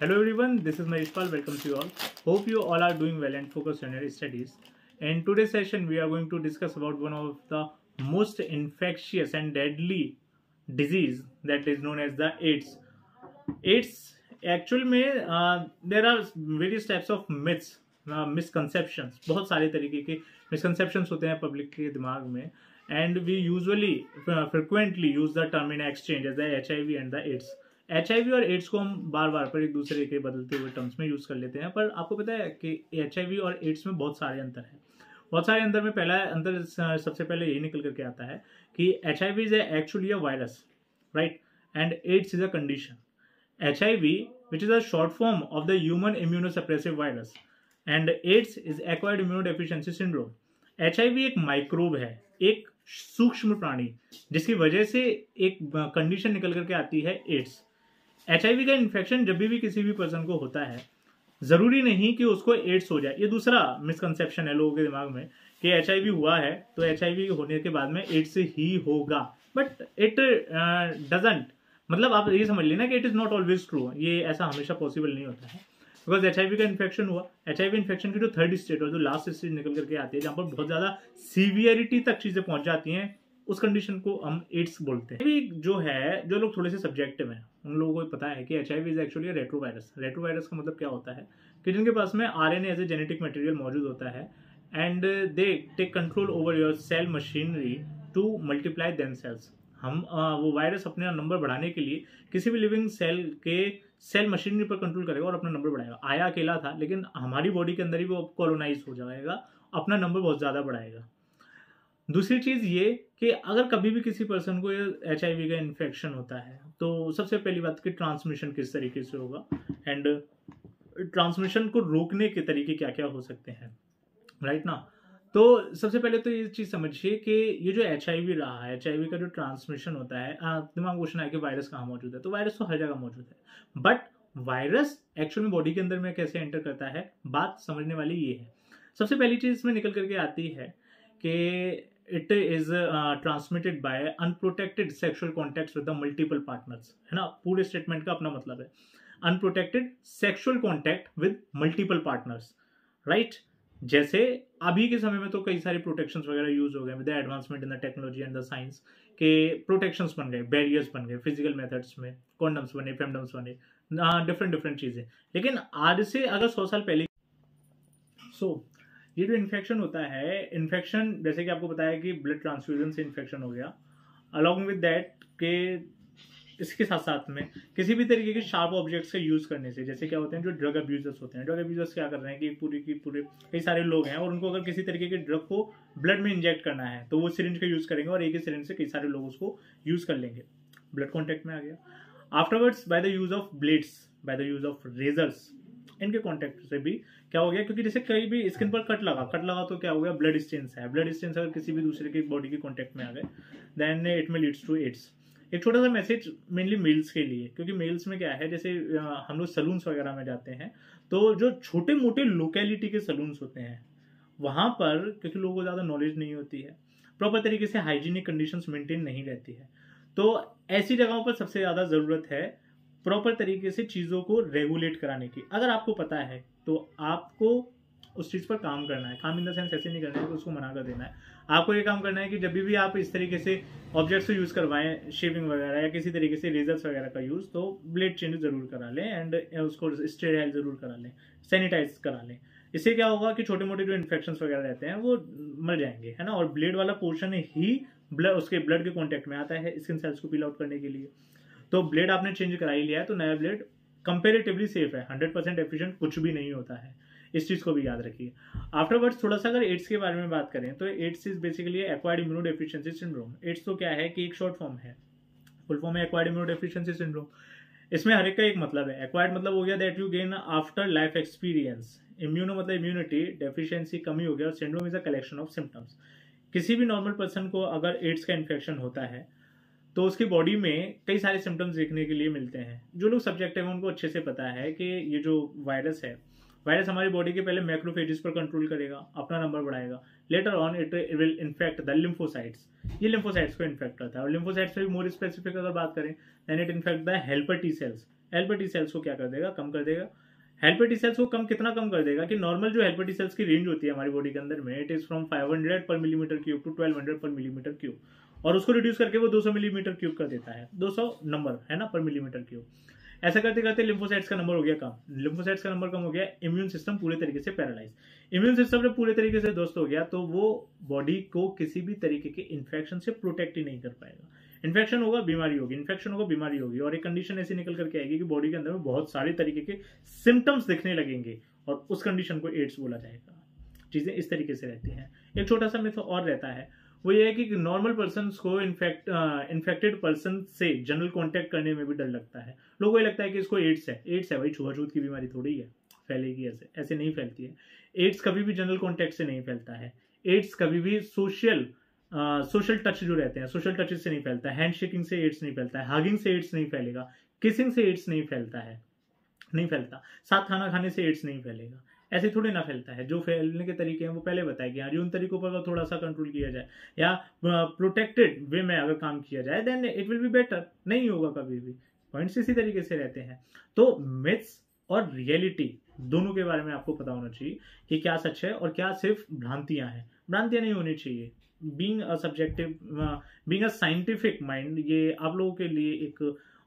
Hello everyone, this is Marishpal. Welcome to you all. Hope you all are doing well and focused on your studies. In today's session, we are going to discuss about one of the most infectious and deadly disease that is known as the AIDS. AIDS actual में there are various types of myths misconceptions, बहुत सारे तरीके के misconceptions होते हैं public के दिमाग में, and we usually frequently use the term in exchange as the HIV and the AIDS. HIV और एड्स को हम बार बार पर एक दूसरे के बदलते हुए टर्म्स में यूज कर लेते हैं, पर आपको पता है कि HIV और एड्स में बहुत सारे अंतर हैं. बहुत सारे अंतर में पहला अंतर सबसे पहले यही निकल करके आता है कि HIV is actually a virus, right, and AIDS is a condition. HIV, which is a short form of the human immunosuppressive virus, and AIDS is acquired immunodeficiency syndrome. HIV एक माइक्रोब है, एक सूक्ष्म प्राणी, जिसकी वजह से एक कंडीशन निकल करके आती है एड्स. HIV का इन्फेक्शन जब भी किसी भी पर्सन को होता है, जरूरी नहीं कि उसको एड्स हो जाए. ये दूसरा मिसकंसेप्शन है लोगों के दिमाग में कि HIV हुआ है तो HIV होने के बाद में एड्स ही होगा, बट इट डजंट. मतलब आप ये समझ लेना कि it is not always true. ये ऐसा हमेशा पॉसिबल नहीं होता है, बिकॉज HIV का इन्फेक्शन हुआ. HIV इन्फेक्शन की जो थर्ड स्टेज और जो लास्ट स्टेज निकल करके आती है, जहाँ पर बहुत ज्यादा सीवियरिटी तक चीजें पहुंच जाती हैं, उस कंडीशन को हम एड्स बोलते हैं. जो है, जो लोग थोड़े से सब्जेक्टिव हैं, उन लोगों को पता है कि HIV is actually retrovirus. Retrovirus का मतलब क्या होता है कि जिनके पास में RNA as a genetic material मौजूद होता है, and they take control over your cell machinery to multiply themselves. हम वो वायरस अपने नंबर बढ़ाने के लिए किसी भी लिविंग सेल के सेल मशीनरी पर कंट्रोल करेगा और अपना नंबर बढ़ाएगा. आया अकेला था, लेकिन हमारी बॉडी के अंदर ही वो कॉलोनाइज हो जाएगा, अपना नंबर बहुत ज़्यादा बढ़ाएगा. दूसरी चीज़ ये कि अगर कभी भी किसी पर्सन को HIV का इन्फेक्शन होता है, तो सबसे पहली बात कि ट्रांसमिशन किस तरीके से होगा, एंड ट्रांसमिशन को रोकने के तरीके क्या क्या हो सकते हैं, राइट ना. तो सबसे पहले तो ये चीज समझिए कि ये जो HIV रहा है, HIV का जो ट्रांसमिशन होता है, दिमाग क्वेश्चन है कि वायरस कहाँ मौजूद है, तो वायरस तो हर जगह मौजूद है, बट वायरस एक्चुअल में बॉडी के अंदर में कैसे एंटर करता है, बात समझने वाली ये है. सबसे पहली चीज इसमें निकल करके आती है कि it is transmitted by unprotected sexual contacts with the multiple partners, है ना. पूरे स्टेटमेंट का अपना मतलब है, unprotected sexual contact with multiple partners, right. जैसे अभी के समय में तो कई सारे प्रोटेक्शंस वगैरह यूज हो गए with the advancement in the technology and the science, के प्रोटेक्शंस बन गए, बैरियर्स बन गए फिजिकल मेथड्स में, कॉन्डम्स बने, फेमडम्स बने, डिफरेंट चीजें. लेकिन आज से अगर 100 साल पहले ये जो इन्फेक्शन होता है, इन्फेक्शन जैसे कि आपको बताया कि ब्लड ट्रांसफ्यूजन से इन्फेक्शन हो गया, अलॉन्ग विद दैट के इसके साथ साथ में किसी भी तरीके के शार्प ऑब्जेक्ट्स का यूज करने से, जैसे क्या होते हैं जो ड्रग अब्यूजर्स होते हैं, ड्रग अब्यूजर्स क्या कर रहे हैं कि पूरे कई सारे लोग हैं और उनको अगर किसी तरीके के ड्रग को ब्लड में इंजेक्ट करना है तो वो सिरिंज का यूज करेंगे और एक ही सिरिंज से कई सारे लोग उसको यूज कर लेंगे. ब्लड कॉन्टैक्ट में आ गया. Afterwards by the use of blades, by the use of razors, इनके कॉन्टैक्ट से भी क्या हो गया, क्योंकि जैसे कहीं भी स्किन पर कट लगा तो क्या हो गया, ब्लड स्टेन्स है. ब्लड स्टेन्स अगर किसी भी दूसरे की बॉडी के कॉन्टैक्ट में आ गए, देन इट में लीड्स टू एड्स. एक छोटा सा मैसेज मेनली मेल्स के लिए, क्योंकि मेल्स में क्या है, जैसे हम लोग सलून्स वगैरह में जाते हैं, तो जो छोटे मोटे लोकेलिटी के सलून्स होते हैं वहां पर, क्योंकि लोगों को ज़्यादा नॉलेज नहीं होती है, प्रॉपर तरीके से हाइजीनिक कंडीशंस मेंटेन नहीं रहती है, तो ऐसी जगहों पर सबसे ज़्यादा ज़रूरत है प्रॉपर तरीके से चीज़ों को रेगुलेट कराने की. अगर आपको पता है तो आपको उस चीज़ पर काम करना है. काम इन द सेंस ऐसे नहीं करना है कि उसको मना कर देना है. आपको ये काम करना है कि जब भी आप इस तरीके से ऑब्जेक्ट्स को यूज़ करवाएं, शेविंग वगैरह या किसी तरीके से रेजर्स वगैरह का यूज़, तो ब्लेड चेंज जरूर करा लें एंड उसको स्टेराइल जरूर करा लें, सैनिटाइज करा लें. इससे क्या होगा कि छोटे मोटे जो इन्फेक्शन वगैरह रहते हैं वो मर जाएंगे, है ना. और ब्लेड वाला पोर्शन ही उसके ब्लड के कॉन्टैक्ट में आता है स्किन सेल्स को पील आउट करने के लिए. तो ब्लेड आपने चेंज करा ही लिया है तो नया ब्लेड कंपेरेटिवली सेफ है. 100% एफिशिएंट कुछ भी नहीं होता है, इस चीज को भी याद रखिए. आफ्टरवर्ड्स थोड़ा सा अगर एड्स के बारे में बात करें तो AIDS is basically acquired immunodeficiency syndrome. AIDS तो क्या है कि एक शॉर्ट फॉर्म है, फुल फॉर्म है एक्वायर्ड इम्यूनोडेफिशिएंसी सिंड्रोम. इसमें हर एक का एक मतलब है. एक्वायर्ड मतलब हो गया that you gain after life experience, immuno मतलब इम्यूनिटी, डेफिशिएंसी कमी हो गया, और syndrome is a collection of symptoms. किसी भी नॉर्मल पर्सन को अगर एड्स का इन्फेक्शन होता है तो उसकी बॉडी में कई सारे सिम्टम्स देखने के लिए मिलते हैं. जो लोग सब्जेक्टिव हैं उनको अच्छे से पता है कि ये जो वायरस है, वायरस हमारी बॉडी के पहले मैक्रोफेजेस पर कंट्रोल करेगा, अपना नंबर बढ़ाएगा, later on it will infect the lymphocytes. ये लिम्फोसाइट्स को इन्फेक्ट करता है, और लिम्फोसाइट्स में भी मोर स्पेसिफिक अगर बात करें then it infect the helper T cells. Helper T cells को क्या कर देगा, कम कर देगा। हेल्पर टी सेल्स को कितना कम कर देगा कि नॉर्मल जो हेल्पर टी सेल्स की रेंज होती है हमारी बॉडी के अंदर में, इट इज फ्रॉम 500 पर मिलीमीटर क्यूब टू 1200 पर मिलीमीटर क्यूब, और उसको रिड्यूस करके वो 200 मिलीमीटर क्यूब कर देता है, 200 नंबर है ना पर मिलीमीटर क्यूब। ऐसा करते करते लिम्फोसाइट्स का नंबर हो गया कम, लिम्फोसाइट्स का नंबर कम हो गया, इम्यून सिस्टम पूरे तरीके से पैरालाइज। इम्यून सिस्टम जब पूरे तरीके से दोस्त हो गया तो वो बॉडी को किसी भी तरीके के इन्फेक्शन से प्रोटेक्ट ही नहीं कर पाएगा। इन्फेक्शन होगा बीमारी होगी, इन्फेक्शन होगा बीमारी होगी, और एक कंडीशन ऐसी निकल करके आएगी कि बॉडी के अंदर में बहुत सारे तरीके के सिम्टम्स दिखने लगेंगे, और उस कंडीशन को एड्स बोला जाएगा। चीजें इस तरीके से रहती हैं। एक छोटा सा मिथ और रहता है, वो ये है कि नॉर्मल पर्सन को इन्फेक्टेड पर्सन से जनरल कांटेक्ट करने में भी डर लगता है। लोगों को ये लगता है कि इसको एड्स है। एड्स है भाई, छुआछूत की बीमारी थोड़ी है, फैलेगी ऐसे ऐसे नहीं फैलती है। एड्स कभी भी जनरल कांटेक्ट से नहीं फैलता है। एड्स कभी भी सोशल टच जो रहते हैं, सोशल टचेस से नहीं फैलता है। हैंड शेकिंग से एड्स नहीं फैलता है, हगिंग से एड्स नहीं फैलेगा, किसिंग से एड्स नहीं फैलता है, नहीं फैलता। साथ खाना खाने से एड्स नहीं फैलेगा, ऐसे थोड़ी ना फैलता है। जो फैलने के तरीके हैं वो पहले बताए कि यार उन तरीकों पर थोड़ा सा कंट्रोल किया जाए या प्रोटेक्टेड वे में अगर काम किया जाए then it will be better. नहीं होगा कभी भी। पॉइंट्स इसी तरीके से रहते हैं। तो मिथ्स और रियलिटी दोनों के बारे में आपको पता होना चाहिए कि क्या सच है और क्या सिर्फ भ्रांतियां हैं। भ्रांतियां नहीं होनी चाहिए। Being a subjective, being a scientific mind, ये आप लोगों के लिए एक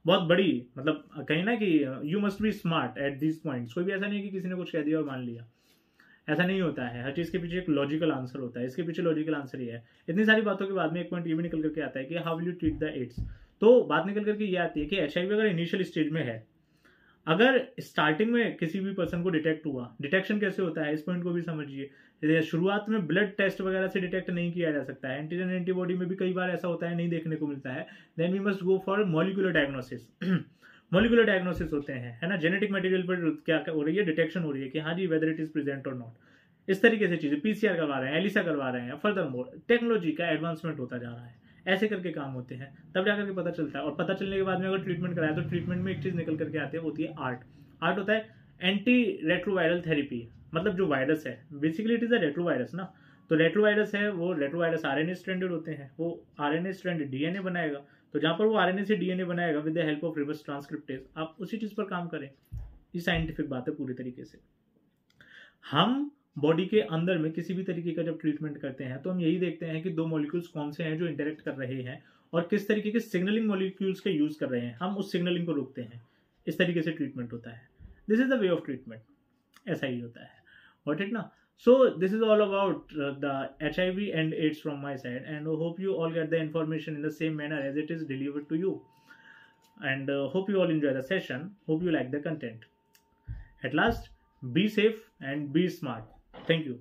बहुत बड़ी, मतलब कहीं ना कि you must be smart at this points. कोई भी ऐसा नहीं है कि किसी ने कुछ कह दिया और मान लिया, ऐसा नहीं होता है। हर चीज के पीछे एक लॉजिकल आंसर होता है। इसके पीछे लॉजिकल आंसर ये है। इतनी सारी बातों के बाद में एक पॉइंट ये भी निकल करके आता है कि how will you treat the AIDS. तो बात निकल करके ये आती है कि HIV अगर इनिशियल स्टेज में है, अगर स्टार्टिंग में किसी भी पर्सन को डिटेक्ट हुआ, डिटेक्शन कैसे होता है इस पॉइंट को भी समझिए। शुरुआत में ब्लड टेस्ट वगैरह से डिटेक्ट नहीं किया जा सकता है। एंटीजन एंटीबॉडी में भी कई बार ऐसा होता है, नहीं देखने को मिलता है। Then we must go for molecular diagnosis. Molecular diagnosis होते हैं, है ना, जेनेटिक मटेरियल पर क्या हो रही है, डिटेक्शन हो रही है कि हाँ जी वेदर इट इज प्रेजेंट और नॉट। इस तरीके से चीजें PCR करवा रहे हैं, एलिसा करवा रहे हैं। फर्दर मोर टेक्नोलॉजी का एडवांसमेंट होता जा रहा है, ऐसे करके काम होते हैं, तब जाकर के पता चलता है। और पता चलने के बाद में अगर ट्रीटमेंट कराया तो ट्रीटमेंट में एक चीज निकल करके आती है, होती है आर्ट। आर्ट होता है एंटी रेट्रोवायरल थेरेपी। मतलब जो वायरस है basically it is a retrovirus ना, तो रेट्रोवायरस है वो रेट्रोवायरस RNA स्ट्रैंडेड होते हैं, वो RNA स्ट्रैंडेड DNA बनाएगा। तो जहां पर वो RNA से DNA बनाएगा with the help of reverse transcriptase, आप उसी चीज पर काम करें। ये साइंटिफिक बात है पूरी तरीके से। हम बॉडी के अंदर में किसी भी तरीके का जब ट्रीटमेंट करते हैं तो हम यही देखते हैं कि दो मॉलिक्यूल्स कौन से हैं जो इंटरेक्ट कर रहे हैं और किस तरीके के सिग्नलिंग मॉलिक्यूल्स का यूज कर रहे हैं, हम उस सिग्नलिंग को रोकते हैं। इस तरीके से ट्रीटमेंट होता है। This is the way of treatment, ऐसा ही होता है। और ठीक ना, so this is all about the HIV and AIDS from my side, and hope you all get the information in the same manner as it is delivered to you, and hope you all enjoy the session, hope you like the content. At last, be safe and be smart. Thank you.